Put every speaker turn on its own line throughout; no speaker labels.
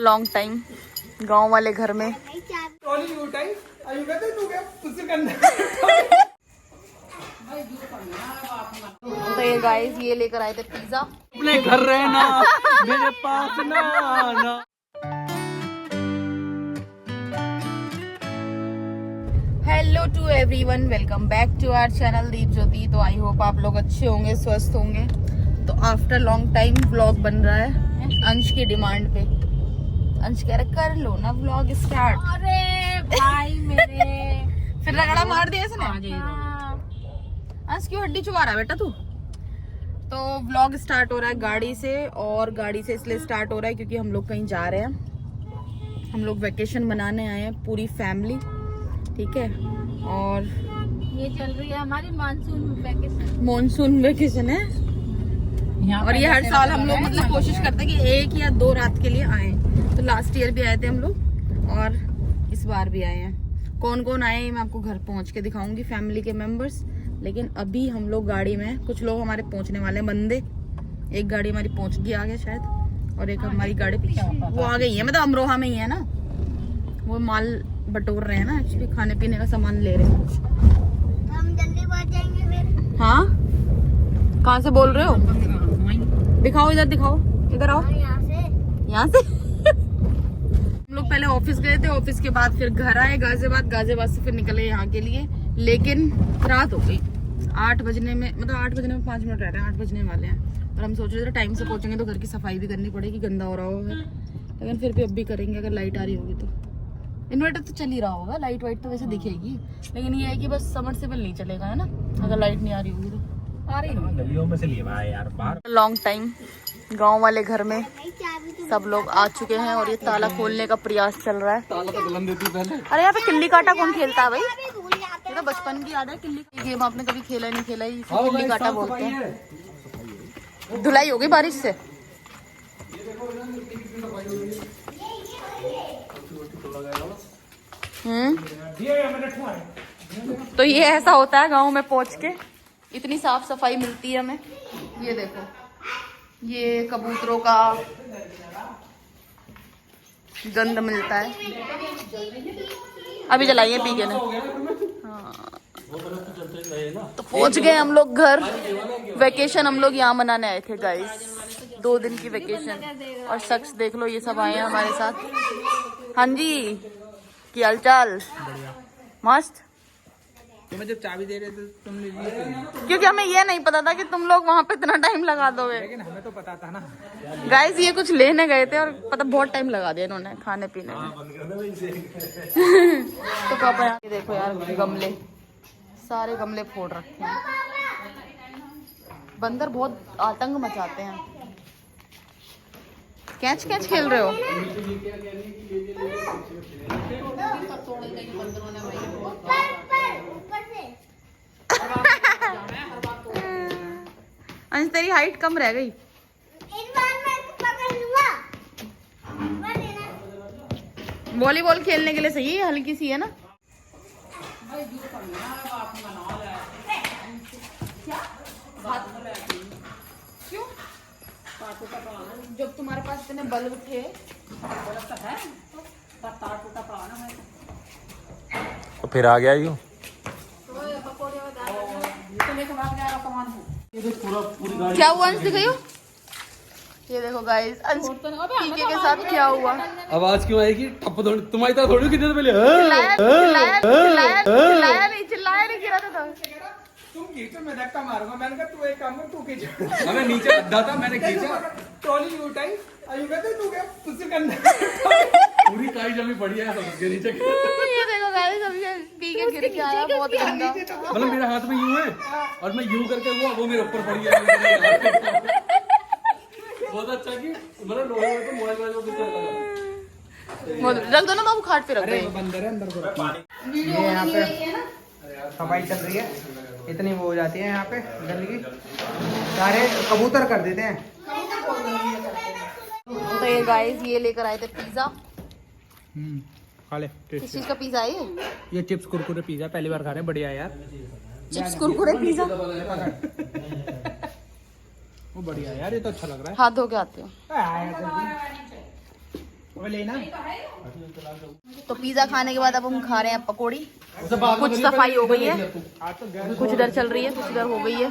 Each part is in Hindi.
लॉन्ग टाइम गांव वाले घर में। तो ये गाइस ये लेकर आए थे पिज्जा।
अपने घर रहना मेरे पास ना आना।
Hello to everyone, welcome back to our channel Deep Jyoti. तो आई होप आप लोग अच्छे होंगे, स्वस्थ होंगे। तो आफ्टर लॉन्ग टाइम व्लॉग बन रहा है अंश की डिमांड पे। अंश कह रहा कर लो ना व्लॉग स्टार्ट।
अरे भाई मेरे
फिर रगड़ा मार दिया इसने। अंश की हड्डी चुका रहा है बेटा तू। तो व्लॉग स्टार्ट हो रहा है गाड़ी से, और गाड़ी से इसलिए स्टार्ट हो रहा है क्योंकि हम लोग कहीं जा रहे हैं। हम लोग वेकेशन मनाने आए हैं पूरी फैमिली, ठीक है। और
ये चल रही है हमारी
मॉनसून वेकेशन है। और ये हर साल हम लोग मतलब कोशिश करते हैं कि 1 या 2 रात के लिए आए। तो लास्ट ईयर भी आए थे हम लोग और इस बार भी आए हैं। कौन कौन आए मैं आपको घर पहुंच के दिखाऊंगी, फैमिली के मेंबर्स। लेकिन अभी हम लोग गाड़ी में, कुछ लोग हमारे पहुंचने वाले हैं बंदे। एक गाड़ी हमारी पहुंच गई आगे शायद, और एक हमारी गाड़ी वो आ गई है, मतलब अमरोहा में ही है ना। वो माल बटोर रहे हैं ना, एक्चुअली खाने पीने का सामान ले रहे हैं कुछ।
हम जल्दी पहुंच जाएंगे फिर।
हाँ कहाँ से बोल रहे हो? दिखाओ इधर, दिखाओ इधर आओ। यहाँ से हम लोग पहले ऑफिस गए थे, ऑफिस के बाद फिर घर आए गाजियाबाद से फिर निकले यहाँ के लिए। लेकिन रात हो गई 8 बजने में, मतलब 8 बजने में 5 मिनट रह रहे हैं, 8 बजने वाले हैं। और हम सोच रहे थे टाइम से पहुंचेंगे तो घर की सफाई भी करनी पड़ेगी, गंदा हो रहा होगा। लेकिन फिर भी अब भी करेंगे, अगर लाइट आ रही होगी तो। इन्वर्टर तो चल ही रहा होगा, लाइट वाइट तो वैसे दिखेगी। लेकिन ये है कि बस सबमर्सिबल नहीं चलेगा, है ना, अगर लाइट नहीं आ रही होगी तो। आ रही
गलियों में से लिए यार बाहर।
लॉन्ग टाइम गांव वाले घर में सब लोग आ चुके हैं और ये ताला खोलने का प्रयास चल रहा है।
ताला तो बुलंद देती पहले।
अरे यहाँ पे किल्ली काटा कौन खेलता है भाई? ये तो बचपन की याद है। किल्ली गेम आपने कभी खेला नहीं? खेला ही, इसे किल्ली काटा बोलते हैं। धुलाई होगी बारिश से। तो ये ऐसा होता है गांव में पहुंच के, इतनी साफ सफाई मिलती है हमें। ये देखो, ये कबूतरों का गंध मिलता है। अभी जलाइए पी के ना। हाँ। तो पहुंच गए हम लोग घर। वेकेशन हम लोग यहाँ मनाने आए थे गाइस, 2 दिन की वेकेशन। और शख्स देख लो, ये सब आए हैं हमारे साथ। हाँ जी, क्या हाल चाल? मस्त।
तुम्हें जब चाबी दे रहे थे तुम ले लिए,
क्योंकि हमें ये नहीं पता था कि तुम लोग वहाँ पे इतना टाइम लगा दोगे।
लेकिन हमें तो पता था ना
गाइस, ये कुछ लेने गए थे और पता बहुत टाइम लगा दिया इन्होंने खाने पीने में। तो पापा यहाँ देखो यार, गमले, सारे गमले फोड़ रखे हैं। बंदर बहुत आतंक मचाते हैं। कैच कैच खेल रहे हो? अंश तेरी हाइट कम रह गई। वॉलीबॉल खेलने के लिए सही है, हल्की सी है ना। क्यों? जब तुम्हारे पास इतने बल्ब थे।
तो फिर आ गया यूं।
क्या हुआ अंश, दिखाइयो। ये देखो गाइस, अंश पीके के साथ क्या हुआ।
आवाज क्यों आएगी? तुम्हारी तरह थोड़ी कितने पहले
चिल्लाया नहीं, गिरा था।
तुम खींचो, मैं धक्का मारूंगा। मैंने कहा तू एक काम कर, तू खींच।
हमें नीचे गड्ढा था, मैंने खींचा,
ट्रॉली उठाई। अयू कहते तू क्या तुझसे करना।
पूरी काई जमी पड़ी है सबके नीचे।
ये देखो गाइस, अभी पी के गिर के आया, बहुत गंदा।
मतलब मेरे हाथ में यूं है और मैं यूं करके हुआ, वो मेरे ऊपर पड़ी है। बहुत अच्छा कि मतलब लोगों में तो मोबाइल
रख दो ना बाबू, खाट पे रख दो।
बंदर है अंदर को। ये यहाँ पे सफाई चल रही है, इतनी वो हो जाती है यहाँ पे गंदगी, सारे कबूतर कर देते हैं।
तो ये गाइस ये लेकर आए थे पिज्जा।
खा ले।
किस चीज का पिज्जा है
ये चिप्स कुरकुरे पिज्जा, पहली बार खा रहे हैं, बढ़िया यार।
चिप्स कुरकुरे पिज्जा
वो बढ़िया यार, ये तो अच्छा लग रहा है।
हाथ धो के आते हो।
वो लेना।
तो पिज्जा खाने के बाद अब हम खा रहे हैं पकौड़ी।
उसे बाद में
कुछ
करिए,
सफाई हो गई है,
आज तो घर
कुछ इधर चल रही है, कुछ इधर हो गई है।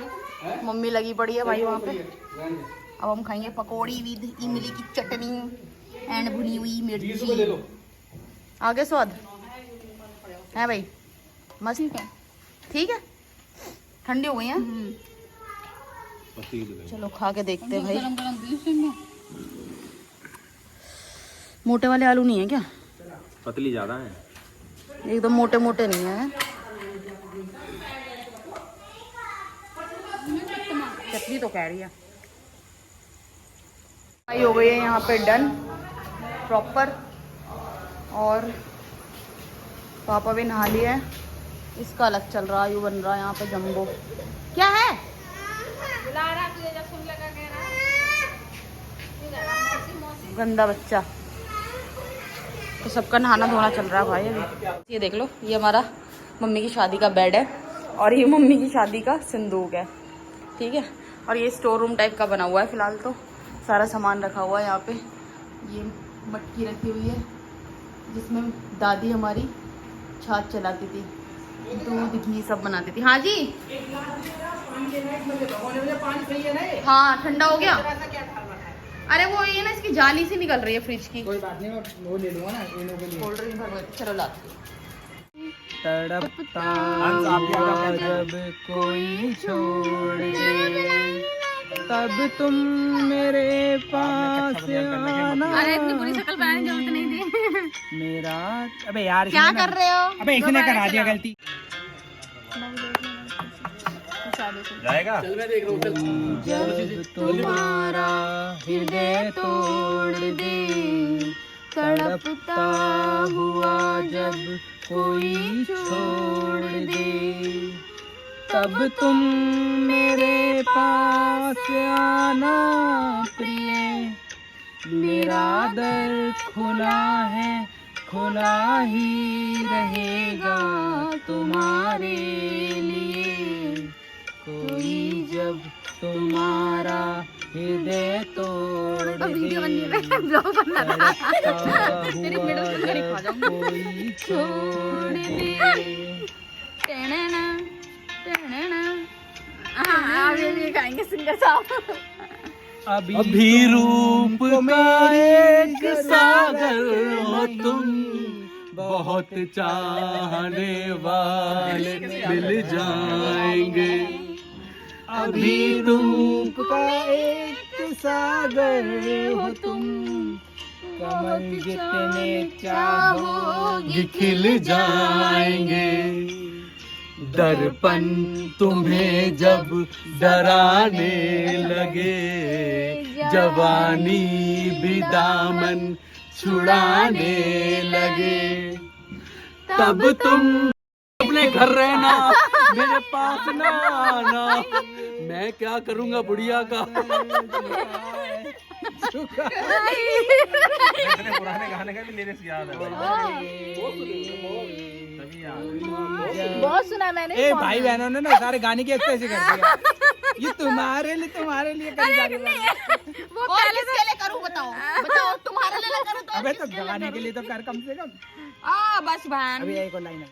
मम्मी लगी पड़ी है भाई वहाँ पे। अब हम खाएंगे पकौड़ी विद इमली की चटनी एंड भुनी हुई मिर्ची। आगे स्वाद है भाई, मस्त है, ठीक है। ठंडी हो गई है, चलो खा के देखते हैं भाई। मोटे वाले आलू नहीं है क्या?
पतली ज्यादा है,
एकदम मोटे मोटे नहीं है। चटनी तो कह रही है। भाई हो गई है यहाँ पे डन प्रॉपर, और पापा भी नहा लिए हैं। इसका अलग चल रहा है, यू बन रहा है यहाँ पे जम्बो। क्या है? गंदा बच्चा। तो सबका नहाना धोना चल रहा है भाई अभी। ये देख लो, ये हमारा मम्मी की शादी का बेड है और ये मम्मी की शादी का संदूक है, ठीक है। और ये स्टोर रूम टाइप का बना हुआ है फिलहाल, तो सारा सामान रखा हुआ है यहाँ पे। ये मटकी रखी हुई है जिसमें दादी हमारी छाछ चलाती थी, दूध घी सब बनाती थी। हाँ जी, हाँ ठंडा हो गया। अरे वो ये ना, इसकी जाली सी निकल रही है फ्रिज की।
कोई बात नहीं, मैं वो ले लूंगा ना इन्हों के लिए।
कोल्ड ड्रिंक भर, चलो लाते।
तड़पता हुआ जब कोई छोड़ दे, तब तुम मेरे पास आना।
अरे इतनी बुरी शक्ल बनाने की जरूरत नहीं थी।
मेरा अबे यार
क्या कर रहे हो?
अबे इसने करा दिया गलती।
जाएगा।
चल मैं देख रहा हूँ, चल।
जब तुम्हारा हृदय तोड़ दे, तड़पता हुआ जब कोई छोड़ दे, तब तुम मेरे पास आना प्रिय। मेरा दर खुला है, खुला ही रहेगा तुम्हारे लिए। कोई जब तुम्हारा हृदय तोड़ दे, कोई छोड़ दे।
खाएंगे सिंगर साहब।
अभी रूप का एक सागर हो तुम, बहुत चाहने वाले मिल जाएंगे।
अभी रूप का एक सागर हो तुम, कमल जितने चाहोगे
खिल जाएंगे। दर्पण तुम्हें जब डराने लगे, जवानी भी दामन छुड़ाने लगे, तब तुम अपने घर रहना, मेरे पास ना आना। मैं क्या करूंगा बुढ़िया का।
पुराने गाने का भी लिरिक्स याद है।
बहुत सुना मैंने।
ए भाई बहनों ने ना सारे गाने की एक्सप्रेस कर दिया। ये तुम्हारे लिए करी जा रही है।
वो पहले से ले करूं, बताओ बताओ, तुम्हारे लिए ना करूं तो
अबे तो गाने के लिए तो कर कम से कम।
बस बहन।
अभी एक और लाइन है।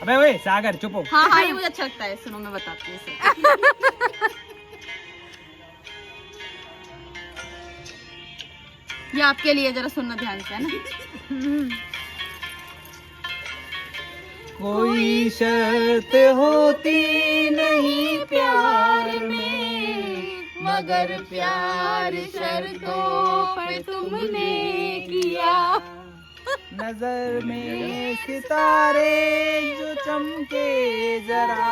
अबे ओए सागर चुप हो।
हाँ ये मुझे अच्छा लगता है, सुनो मैं बताती हूँ इसे। ये आपके लिए, जरा सुनना ध्यान से, है ना।
कोई शर्त होती नहीं प्यार में,
मगर प्यार शर्तों पर तुमने किया।
नजर में सितारे जो चमके जरा,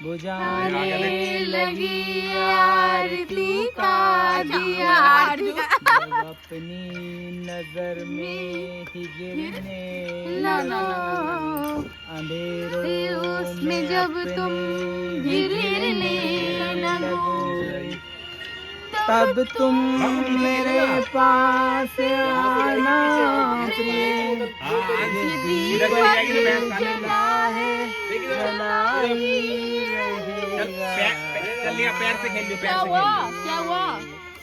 बुझाने लगी आरती का दिया। अपनी नजर में ही गिरने अंधेरों
में जब तुम गिरने लगो,
तब तुम मेरे पास आना प्रिय। जला है जला ही रहेगा।
पैर से खेल लो,
क्या हुआ क्या हुआ?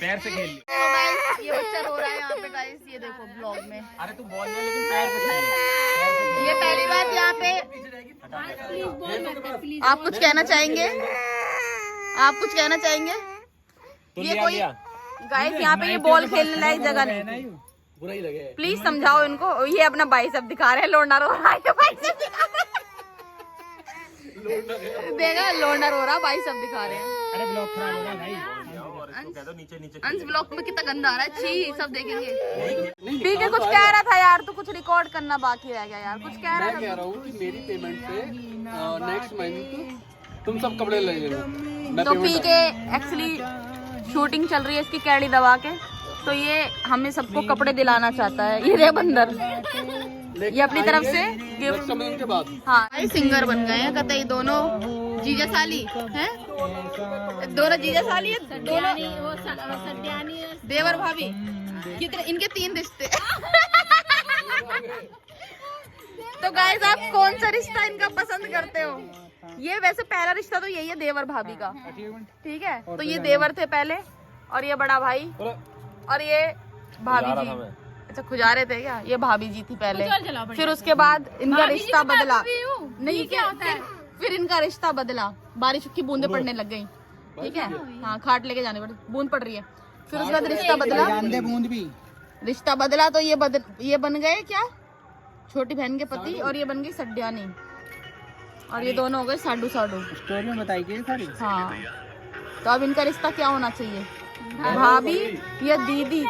पैर से खेल ली।
तो गाइस ये बच्चा रो रहा है यहाँ पे गाइस, ये देखो ब्लॉग में।
अरे तू बॉल ले लेकिन पैर से खेल।
ये पहली बात यहाँ पे। आप कुछ कहना चाहेंगे? आप कुछ कहना चाहेंगे? ये कोई गाइस यहाँ पे ये बॉल खेलने लायक जगह नहीं।
बुरा ही लगे।
प्लीज समझाओ इनको। ये अपना बाइसेप दिखा रहे हैं, लोडना रो रहा है। बाइसेप दिखा रहे हैं। देखा लोडना रो रहा, बाइसेप दिखा रहे हैं।
अरे ब्लॉग खराब होगा भाई।
कह दो नीचे नीचे।
अंश ब्लॉग में कितना गंदा आ रहा है, छी सब देखेंगे। ठीक है कुछ कह रहा था यार, तो कुछ रिकॉर्ड करना बाकी रह गया यार, कुछ कह रहा
मैं कह रहा हूँ कि मेरी पेमेंट से नेक्स्ट मंथ तुम सब कपड़े ले लेना। मैं
तो पी के एक्चुअली शूटिंग चल रही है इसकी कैडी दबा के, तो ये हमें सबको कपड़े दिलाना चाहता है। ये रे बंदर, ये अपनी तरफ से गिफ्ट
के बाद
हाँ सिंगर बन गए हैं कतई दोनों जीजा साली हैं, दोनों जीजा साली है, दोनों
वो सत्यानी
देवर भाभी। कितने इनके 3 रिश्ते। तो गाइस आप कौन सा रिश्ता इनका पसंद करते हो? ये वैसे पहला रिश्ता तो यही है देवर भाभी का, ठीक है। तो ये देवर थे पहले, और ये बड़ा भाई, और ये भाभी जी। अच्छा खुजा रहे थे क्या? ये भाभी जी थी पहले, फिर उसके बाद इनका रिश्ता बदला। नहीं क्या होता है? फिर इनका रिश्ता बदला, बारिश की बूंदे पड़ने लग गई, ठीक है। हाँ खाट लेके जाने पड़े, बूंद पड़ रही है। फिर उसके बाद रिश्ता बदला,
बूंद भी
रिश्ता बदला तो ये बन गए क्या छोटी बहन के पति, और ये बन गई सड्यानी, और ये दोनों हो गए साडू साडू।
स्टोरी में बताई सारी।
हाँ तो अब इनका रिश्ता क्या होना चाहिए, भाभी या दीदी?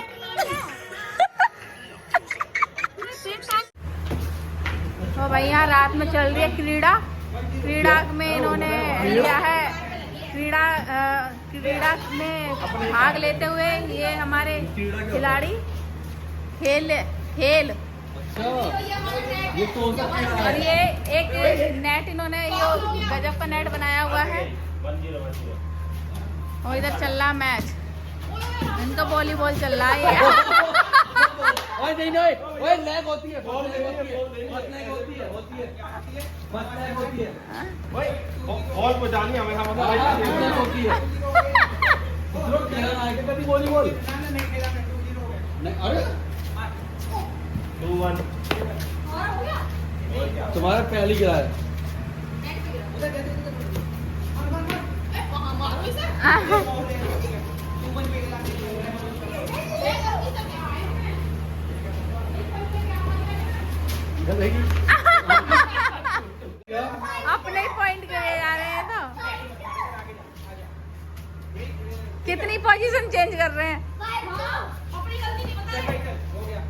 तो भाई यहाँ रात में चल रही है क्रीड़ा में इन्होंने लिया है, क्रीड़ा में भाग लेते हुए ये हमारे खिलाड़ी खेल
ये कौन सा
और ये एक नेट इन्होंने ये गजब का नेट बनाया हुआ है, और इधर चल रहा मैच, इनका वॉलीबॉल चल रहा है।
ओए नहीं ओए लैग होती है, बॉल लैग होती है, बस लैग होती है, बस लैग होती है।
ओए बॉल को जानी हमेशा
लैग होती है। लोग खेलना आगे कभी वॉलीबॉल नहीं। अरे
2-1
तुम्हारा पहली गिरा है।
अपने पॉइंट के लिए जा रहे हैं। तो कितनी पोजीशन चेंज कर रहे हैं?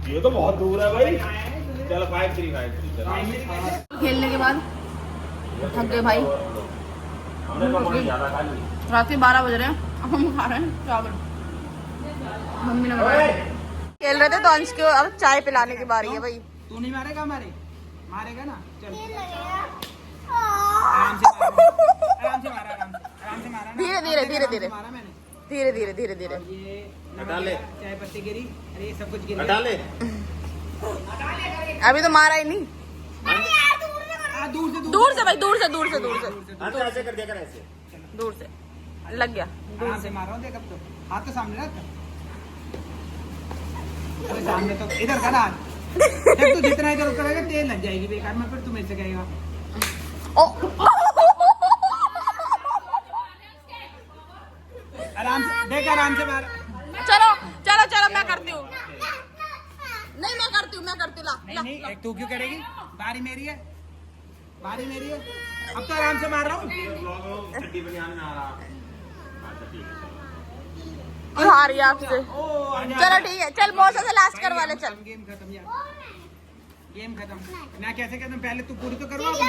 ये तो बहुत दूर है भाई। चलो 5-3 चलो।
खेलने के बाद थक गए भाई,
हमने तो बहुत ज्यादा खा ली।
रात के 12 बज रहे हैं, अब हम खा रहे हैं चावल। मम्मी ने बनाया। खेल रहे थे तो अंश को अब चाय पिलाने की बारी है भाई।
तू नहीं मारेगा? मारेगा ना, चल आराम से मारा।
धीरे धीरे
मारा मैंने।
धीरे।
ये
हटा ले।
चाय पत्ती गिरी, अरे ये सब कुछ गिर
हटा ले।
अभी तो मारा ही नहीं।
दूर से
भाई, दूर से
हाथ से ऐसे कर दिया कर ऐसे।
दूर से लग गया।
आराम से मारो। देख अब तो हाथ तो सामने रख। अरे सामने तो इधर कर हाथ। जब तू जितना इधर करेगा तेल लग जाएगी बेकार में, फिर तू मेरे से कहेगा।
ओ
आराम से देख, आराम से मार।
चलो मैं करती हूँ। नहीं मैं करती हूँ ला।
नहीं एक तू क्यों करेगी? बारी मेरी है। अब तो आराम से मार रहा हूँ।
छुट्टी पे ध्यान में आ रहा।
हार रही आपसे। चलो ठीक है, चल मौसा से लास्ट करवा ले। चल
गेम खत्म यार, गेम खत्म। मैं कैसे कहता हूँ, पहले तू पूरी तो करवा अपनी।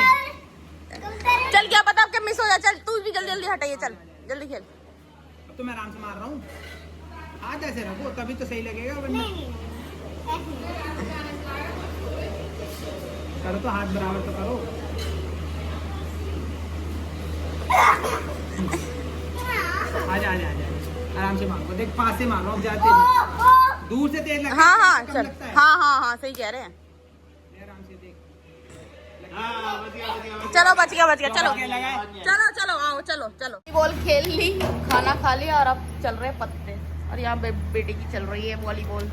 चल क्या पता आपके मिस हो जाए। चल तू भी जल्दी हटाइए, चल जल्दी खेल।
अब तो मैं आराम से मार रहा हूँ। हाथ ऐसे रखो तभी तो सही लगेगा, वरना करो तो हाथ बराबर तो करो। आजा आराम से मारो। देख पास से मारो, अब जाते दूर से तेज लगता है।
हाँ
कम
चल।
लगता है।
हाँ सही कह रहे हैं।
आराम से देख।
चलो बच गया। चलो
लगाए।
आओ चलो। बॉल खेल ली, खाना खा लिया, और अब चल रहे पत्ते। और यहाँ बेटे की चल रही है वॉलीबॉल।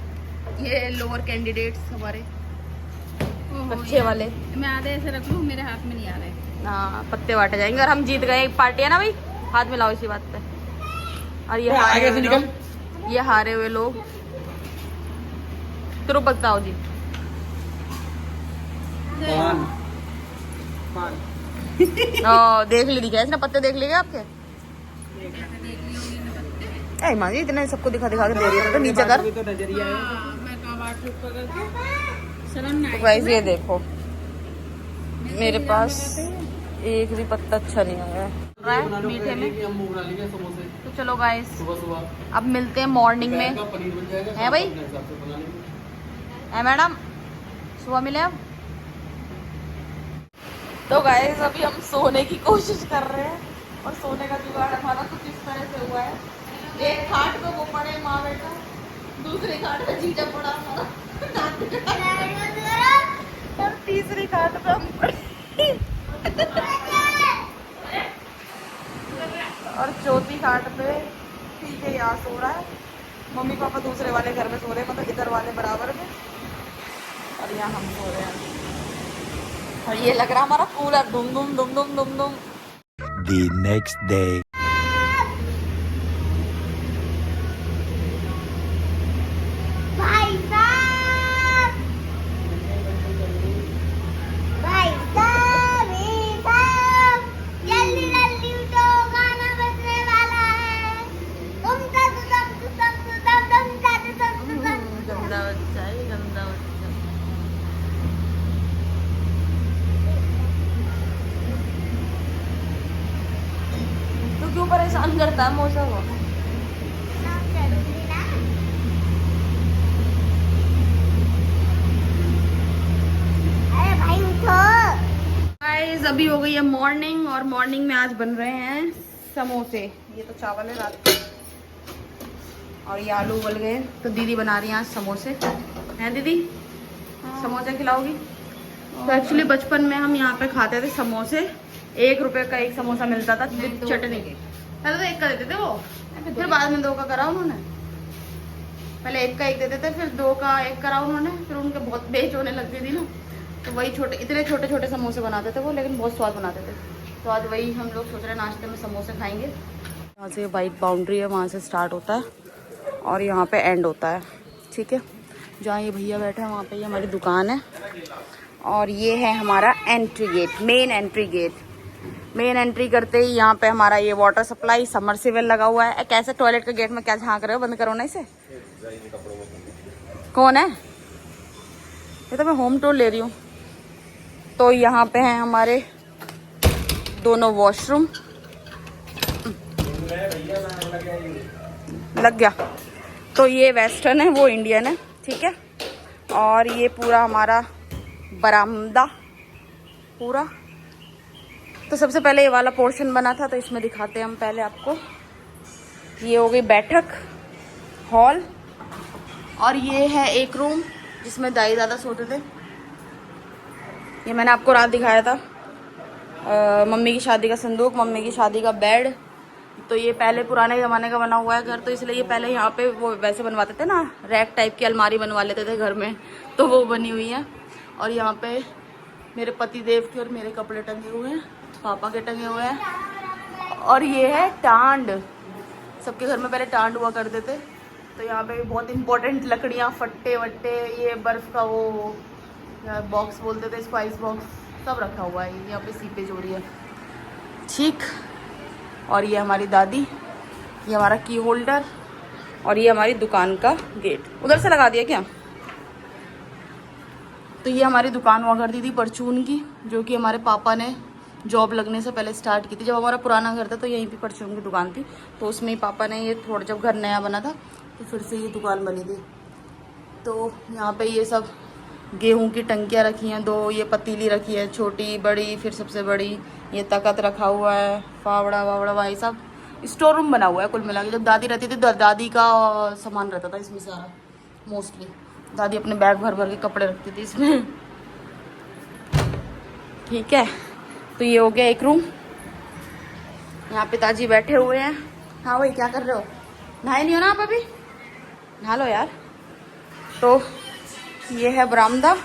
ये लोअर कैंडिडेट्स हमारे बच्चे वाले।
मैं आधे ऐसे रख लूँ, मेरे हाथ में नहीं आ रहे।
हाँ पत्ते बांटे जाएंगे और हम जीत गए। एक पार्टी है ना भाई, हाथ में लाओ इसी बात पे। और ये हारे हुए लोग, ये हारे हुए लोग। तो बताओ जी। देख ली दिखा इसने पत्ते, देख लिए आपके? ए माँ जी इतने सबको दिखा दिखा के दे रही है, तो नीचे कर।
तो नजरिया है।
तो गाइस ये देखो मेरे पास एक भी पत्ता अच्छा नहीं आया है मीठे में।
हम बना लेंगे समोसे
तो चलो गाइस
सुबह सुबह।
अब मिलते हैं मॉर्निंग में।
पनीर बन जाएगा
है भाई?
अपने हिसाब से बना लेंगे।
है मैडम, सुबह मिले अब। तो गाइस अभी हम सोने की कोशिश कर रहे हैं और सोने का जुगाड़ हमारा कुछ इस तरह से हुआ है। एक खाट पे वो पड़े माँ बेटा, दूसरी खाट पे जीजा पड़ा हमारा, और तीसरी खाट पे हम पड़े और चौथी खाट पे पीछे यहाँ सो रहा है। मम्मी पापा दूसरे वाले घर में सो रहे हैं, मतलब इधर वाले बराबर में, और यहाँ हम सो रहे हैं। और ये लग रहा हमारा कूलर दुम दुम दुम दुम दुम दुम।
The next day.
भाई साहब, भाई साहब, जल्दी जल्दी उठो, गाना बजने वाला है। तुम
गंदा बच्चा है, गंदा बच्चा। तू क्यों परेशान करता है मौसा को?
अरे भाई उठो।
गाइस अभी हो गई है मॉर्निंग और मॉर्निंग में आज बन रहे हैं समोसे। ये तो चावल है रात का और ये आलू उबल गए, तो दीदी बना रही हैं आज समोसे। हैं दीदी? समोसे खिलाओगी? तो एक्चुअली बचपन में हम यहाँ पे खाते थे समोसे। 1 रुपए का एक समोसा मिलता था विद चटनी के। पहले तो 1 का देते थे वो, फिर बाद में 2 का करा उन्होंने। पहले 1 का 1 देते थे, फिर 2 का 1 करा उन्होंने। फिर उनके बहुत बेच होने लगती थी ना, तो वही छोटे इतने छोटे छोटे समोसे बनाते थे वो, लेकिन बहुत स्वाद बनाते थे। तो आज वही हम लोग सोच रहे हैं नाश्ते में समोसे खाएंगे। यहाँ से वाइट बाउंड्री है, वहाँ से स्टार्ट होता है और यहाँ पे एंड होता है। ठीक है, जहाँ ये भैया बैठे हैं वहाँ पे ये हमारी दुकान है और ये है हमारा entry gate, main entry gate. Main entry करते ही यहाँ पे हमारा ये वाटर सप्लाई समरसेबल लगा हुआ है। कैसे टॉयलेट के गेट में क्या झांक रहे हो? बंद करो ना इसे। कौन है ये? तो मैं होम टूर ले रही हूँ। तो यहाँ पे हैं हमारे दोनों वॉशरूम। लग गया। तो ये वेस्टर्न है, वो इंडियन है। ठीक है, और ये पूरा हमारा बरामदा पूरा। तो सबसे पहले ये वाला पोर्शन बना था, तो इसमें दिखाते हैं हम पहले आपको। ये हो गई बैठक हॉल और ये है एक रूम जिसमें दाई दादा सोते थे। ये मैंने आपको रात दिखाया था। मम्मी की शादी का संदूक, मम्मी की शादी का बेड। तो ये पहले पुराने ज़माने का बना हुआ है घर, तो इसलिए ये पहले यहाँ पे वो वैसे बनवाते थे ना, रैक टाइप की अलमारी बनवा लेते थे घर में, तो वो बनी हुई है। और यहाँ पे मेरे पति देव के और मेरे कपड़े टंगे हुए हैं, पापा के टंगे हुए हैं। और ये है टांड। सबके घर में पहले टांड हुआ करते थे, तो यहाँ पे बहुत इंपॉर्टेंट लकड़ियाँ, फट्टे वट्टे, ये बर्फ़ का वो बॉक्स बोलते थे, स्पाइस बॉक्स, सब रखा हुआ है। यहाँ पे सीपेज हो रही है। ठीक, और ये हमारी दादी, ये हमारा की होल्डर और ये हमारी दुकान का गेट। उधर से लगा दिया क्या? तो ये हमारी दुकान हुआ करती थी परचून की, जो कि हमारे पापा ने जॉब लगने से पहले स्टार्ट की थी। जब हमारा पुराना घर था तो यहीं पे परचून की दुकान थी, तो उसमें ही पापा ने ये थोड़ा, जब घर नया बना था तो फिर से ये दुकान बनी थी। तो यहाँ पे ये सब गेहूं की टंकियाँ रखी हैं, 2 ये पतीली रखी है, छोटी बड़ी, फिर सबसे बड़ी। ये तख्त रखा हुआ है, फावड़ा वावड़ा, भाई सब स्टोर रूम बना हुआ है कुल मिला के। जब दादी रहती थी तो दादी का सामान रहता था इसमें सारा, मोस्टली दादी अपने बैग भर भर के कपड़े रखती थी इसमें। ठीक है, तो ये हो गया एक रूम। यहाँ पिताजी बैठे हुए हैं। हाँ भाई क्या कर रहे हो? नहाए नहीं हो ना आप अभी? नहा लो यार। तो ये है बरामदा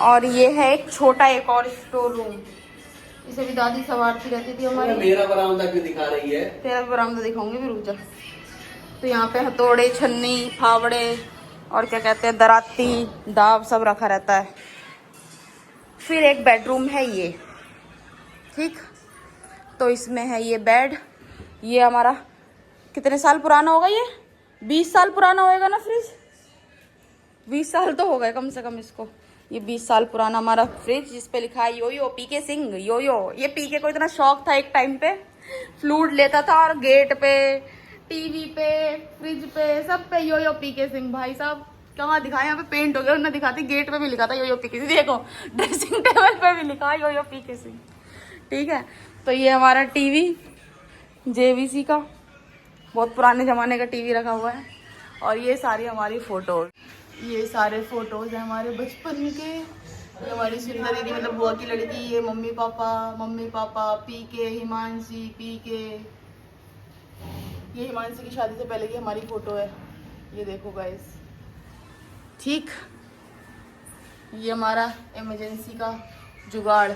और ये है एक छोटा एक और स्टोर रूम। इसे भी दादी संवारती रहती थी हमारी।
मेरा बरामदा क्यों दिखा रही है?
तेरा भी बरामदा दिखाऊंगी भी, रुक जा। तो यहाँ पे हथौड़े, छन्नी, फावड़े और क्या कहते हैं दराती, दाव सब रखा रहता है। फिर एक बेडरूम है ये, ठीक। तो इसमें है ये बेड। ये हमारा कितने साल पुराना होगा? ये 20 साल पुराना होएगा ना फ्रिज। 20 साल तो हो गए कम से कम इसको। ये 20 साल पुराना हमारा फ्रिज जिस पे लिखा है योयो पीके सिंह। योयो, ये पीके को इतना शौक था एक टाइम पे, फ्लूट लेता था और गेट पे, टीवी पे, फ्रिज पे, सब पे योयो पीके सिंह। भाई साहब कहाँ दिखाया, यहाँ पे पेंट हो गया, उन्होंने दिखाती, गेट पे भी लिखा था योयो पीके सिंह। देखो ड्रेसिंग टेबल पे भी लिखा है योयो पीके सिंह, ठीक है। तो ये हमारा टीवी जेवीसी का, बहुत पुराने जमाने का टीवी रखा हुआ है। और ये सारी हमारी फोटोज, ये सारे फोटोज हैं हमारे बचपन के। ये हमारी सुंदर दीदी मतलब बुआ की लड़की, ये मम्मी पापा, पीके, हिमांशी, पीके। ये हिमांशी की शादी से पहले की हमारी फोटो है, ये देखो गाइस, ठीक। ये हमारा इमरजेंसी का जुगाड़,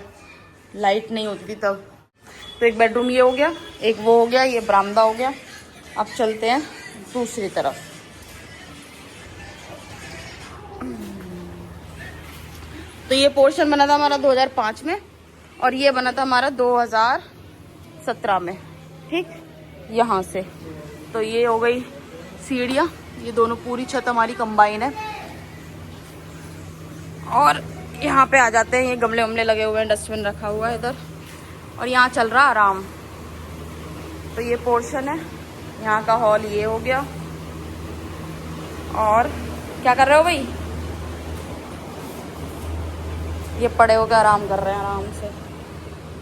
लाइट नहीं होती थी तब। तो एक बेडरूम ये हो गया, एक वो हो गया, ये बरामदा हो गया। अब चलते हैं दूसरी तरफ। तो ये पोर्शन बना था हमारा 2005 में और ये बना था हमारा 2017 में, ठीक। यहाँ से तो ये हो गई सीढ़ियाँ, ये दोनों पूरी छत हमारी कंबाइन है। और यहाँ पे आ जाते हैं, ये गमले वमले लगे हुए हैं, डस्टबिन रखा हुआ है इधर, और यहाँ चल रहा आराम। तो ये पोर्शन है, यहाँ का हॉल ये हो गया। और क्या कर रहे हो भाई? ये पड़े होकर आराम कर रहे हैं आराम से।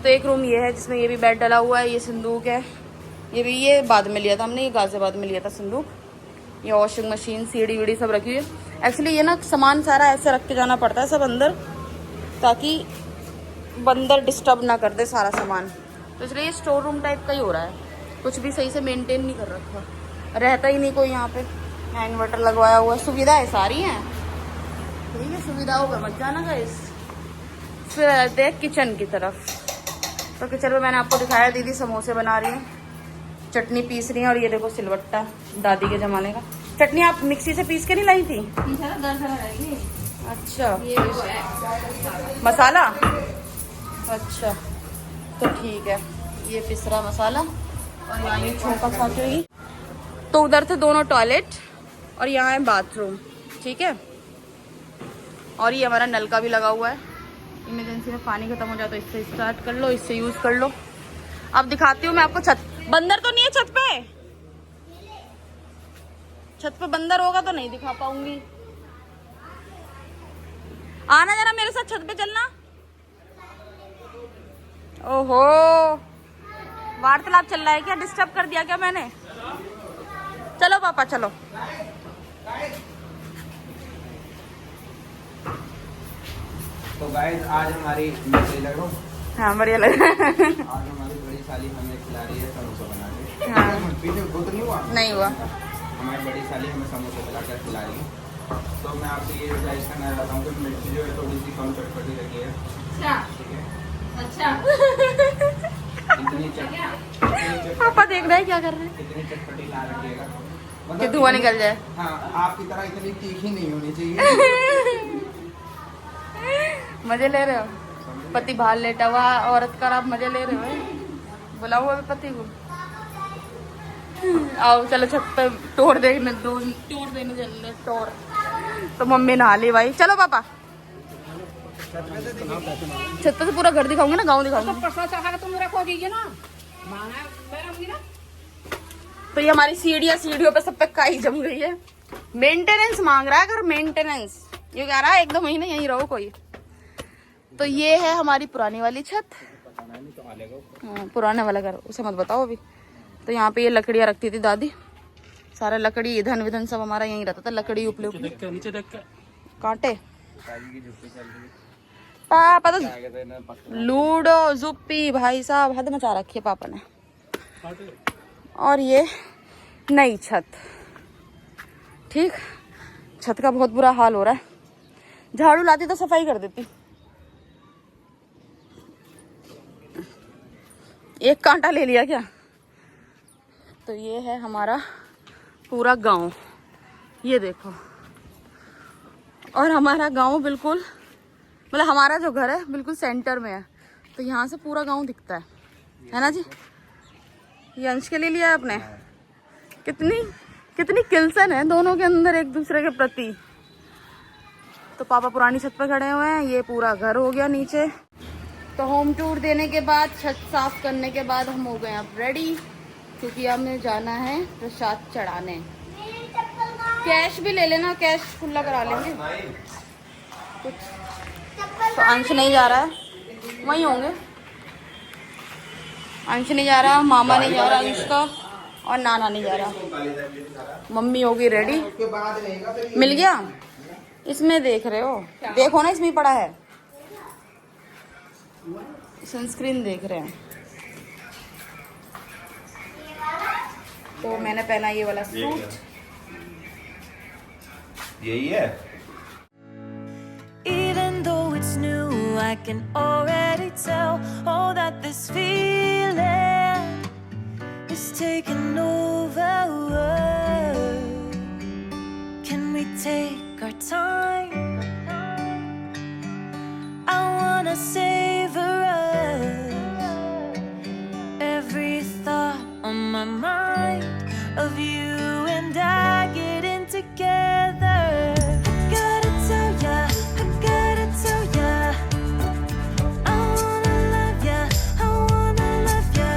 तो एक रूम ये है जिसमें ये भी बेड डला हुआ है, ये संदूक है, ये भी ये बाद में लिया था हमने, ये गाजियाबाद में लिया था संदूक। ये वॉशिंग मशीन, सीढ़ी वीढ़ी सब रखी हुई है। एक्चुअली ये ना सामान सारा ऐसे रख के जाना पड़ता है सब अंदर, ताकि बंदर डिस्टर्ब ना कर दे सारा सामान। तो इसलिए ये स्टोर रूम टाइप का ही हो रहा है, कुछ भी सही से मेंटेन नहीं कर रखा, रहता ही नहीं कोई यहाँ पे। यहाँ इन्वर्टर लगवाया हुआ है, सुविधाएं सारी हैं, ठीक है, सुविधाओं पर मत जाना गाइस। फिर आते हैं किचन की तरफ। तो किचन में मैंने आपको दिखाया, दीदी समोसे बना रही हैं, चटनी पीस रही हैं। और ये देखो सिलवट्टा, दादी के ज़माने का। चटनी आप मिक्सी से पीस के नहीं लाई थी? अच्छा, मसाला, अच्छा तो ठीक है। ये पिस रहा मसाला और यहाँ ये छोंका खाती हुई। तो उधर थे दोनों टॉयलेट और यहाँ है बाथरूम, ठीक है। और ये हमारा नल का भी लगा हुआ है, इमरजेंसी में पानी खत्म हो जाए तो इससे स्टार्ट कर लो, इससे यूज कर लो। अब दिखाती हूँ मैं आपको छत। बंदर तो नहीं है छत पे? छत पे बंदर होगा तो नहीं दिखा पाऊंगी। आना जरा मेरे साथ, छत पे चलना। ओहो, वार्तालाप चल रहा है क्या? डिस्टर्ब कर दिया क्या मैंने? चलो पापा चलो।
तो गाइस आज हमारी सही लग रहा हूँ।
हाँ बढ़िया लग रहा है।
आज हमारी बड़ी साली हमें खिला रही है समोसा बना के।
हाँ।
पीछे वो तो नहीं हुआ?
नहीं हुआ।
हमारी बड़ी साली हमें समोसे बनाकर खिला रही है। तो मैं आपसे ये रिक्वेस्ट करना चाहता हूँ कि मिर्ची जो है थोड़ी सी कम चटपटी लगी है, ठीक है?
अच्छा
इतनी
पापा देख रहे हैं क्या कर रहे हैं,
इतनी चटपटी ला रखिएगा
कि धुआं निकल जाए।
हाँ, आपकी तरह इतनी तीखी नहीं होनी चाहिए।
मजे ले रहे हो? पति बाहर लेटा हुआ औरत का आप मजे ले रहे हो? बुलाओ अभी पति को। आओ चलो छत पे टोर देखने दो, टोर देने चल टोर। तो मम्मी नहा ली भाई, चलो पापा। छत पे से पूरा घर दिखाऊंगी ना, गाँव दिखाऊंगी।
तुम रखोगी ना।
तो ये हमारी सीढ़ियों पे सब पे काई जम गई है। मेंटेनेंस मांग रहा है घर, मेंटेनेंस। ये कह रहा है 1-2 महीने यहीं रहो कोई। तो ये है हमारी पुरानी वाली छत। हाँ, पुराने वाला घर, उसे मत बताओ अभी। तो यहाँ पे ये लकड़ियाँ रखती थी दादी, सारा लकड़ी ईंधन विधन सब हमारा यहीं रहता था। लकड़ी उपले उपले कांटे पापा तो लूडो जुप्पी भाई साहब हद मचा रखी है पापा ने। और ये नई छत, ठीक। छत का बहुत बुरा हाल हो रहा है, झाड़ू लाती तो सफाई कर देती। एक कांटा ले लिया क्या। तो ये है हमारा पूरा गांव, ये देखो। और हमारा गांव बिल्कुल, मतलब हमारा जो घर है बिल्कुल सेंटर में है, तो यहाँ से पूरा गांव दिखता है ना जी। ये अंश के लिए लिया है आपने। कितनी किल्सन है दोनों के अंदर एक दूसरे के प्रति। तो पापा पुरानी छत पर खड़े हुए हैं, ये पूरा घर हो गया नीचे। तो होम टूर देने के बाद, छत साफ करने के बाद हम हो गए अब रेडी, क्योंकि हमें जाना है प्रसाद चढ़ाने। कैश भी ले लेना, कैश खुला करा लेंगे कुछ। तो अंश नहीं जा रहा है, वहीं होंगे। अंश नहीं जा रहा, मामा नहीं जा रहा अंश का, और नाना नहीं जा रहा। मम्मी होगी रेडी। मिल गया इसमें, देख रहे हो, देखो ना, इसमें पड़ा है सनस्क्रीन, देख रहे हैं। तो मैंने पहना ये वाला सूट,
यही है।
Even though it's new, I can already tell that this feeling is taking over. Can we take our time? I wanna savor us. Every thought on my mind of you and I getting together. Gotta tell ya, I gotta tell ya, I wanna love ya, I wanna love ya.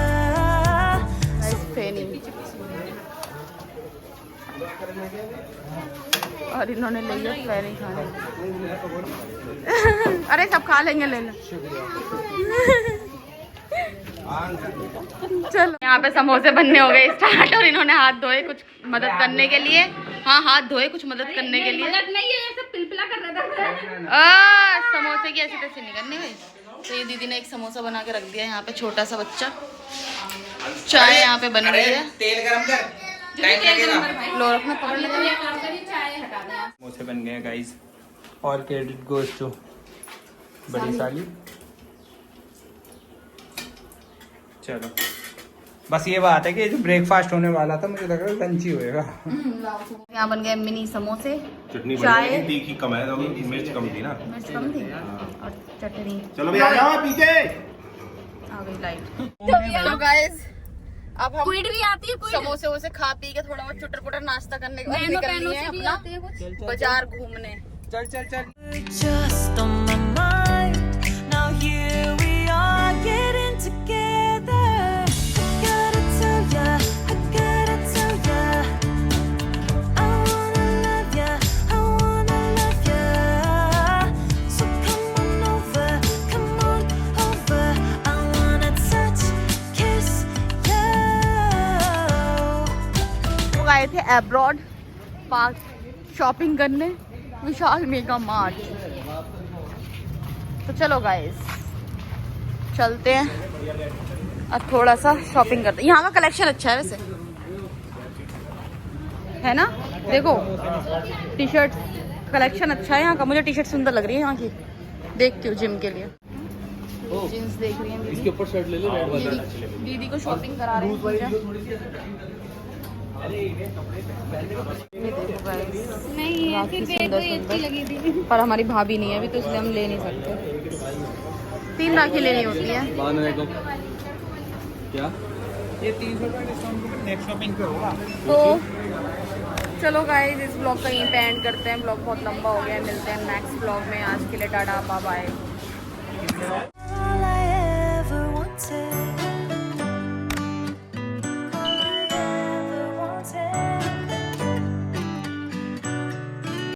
और इन्होंने ले लिया फेनी खाने। अरे सब खा लेंगे, ले लो। चलो, यहाँ पे समोसे बनने हो गए स्टार्ट, और इन्होंने हाथ धोए कुछ मदद करने के लिए। हाँ, हाथ धोए कुछ मदद करने के लिए। पिलपिला कर रहा था। समोसे की ऐसी तैसी नहीं करनी भाई। तो ये दीदी ने एक समोसा बना के रख दिया यहाँ पे, छोटा सा बच्चा। चाय यहाँ पे बन रही है।
तेल गरम कर, टाइम लगेगा।
लो रखना, पकड़ ले।
समोसे बन गए गाइस, और क्रेडिट गोज टू बड़ी साली। चलो, बस ये बात है कि जो ब्रेकफास्ट होने वाला था, मुझे लग रहा है लंच ही होएगा।
यहाँ बन गए मिनी समोसे,
चटनी
चाय,
बनी तीखी कम है, तो मिर्च कम थी ना।
मिर्च कम थी, और चटनी।
चलो भैया आ जाओ पीछे।
आ गई लाइट। तो गाइस अब हम
भी आती है,
समोसे वोसे खा पी के थोड़ा बहुत चुटर पुटर नाश्ता करने के बाद निकलनी है अपना बाजार घूमने।
चल चल चल।
Just on my mind. Now here we are getting together. Gotta tell ya, I gotta tell ya, I wanna love ya, I wanna love ya. So come on over, come on over. I wanna touch, kiss you.
लोग आए थे अब्रॉड पार्क शॉपिंग करने, विशाल मेगा मार्ट। तो चलो गाइस चलते हैं, अब थोड़ा सा शॉपिंग करते हैं। यहाँ का कलेक्शन अच्छा है वैसे, है ना। देखो टी शर्ट कलेक्शन अच्छा है यहाँ का, मुझे टी शर्ट सुंदर लग रही है यहाँ की। देखती हूँ जिम के लिए जींस देख रही है
इसके ऊपर शर्ट ले ले, रेड वाला।
दीदी को शॉपिंग करा रहे हैं। पर हमारी भाभी नहीं है अभी, तो इसलिए हम ले नहीं सकते। 3 राखी लेनी होती है।
क्या
ये 300 का डिस्काउंट नेक्स्ट शॉपिंग पे होगा।
तो चलो गाइस इस ब्लॉग का यहीं पे एंड करते हैं। ब्लॉग बहुत लंबा हो गया है, मिलते हैं नेक्स्ट ब्लॉग में। आज के लिए टाटा, बाय बाय।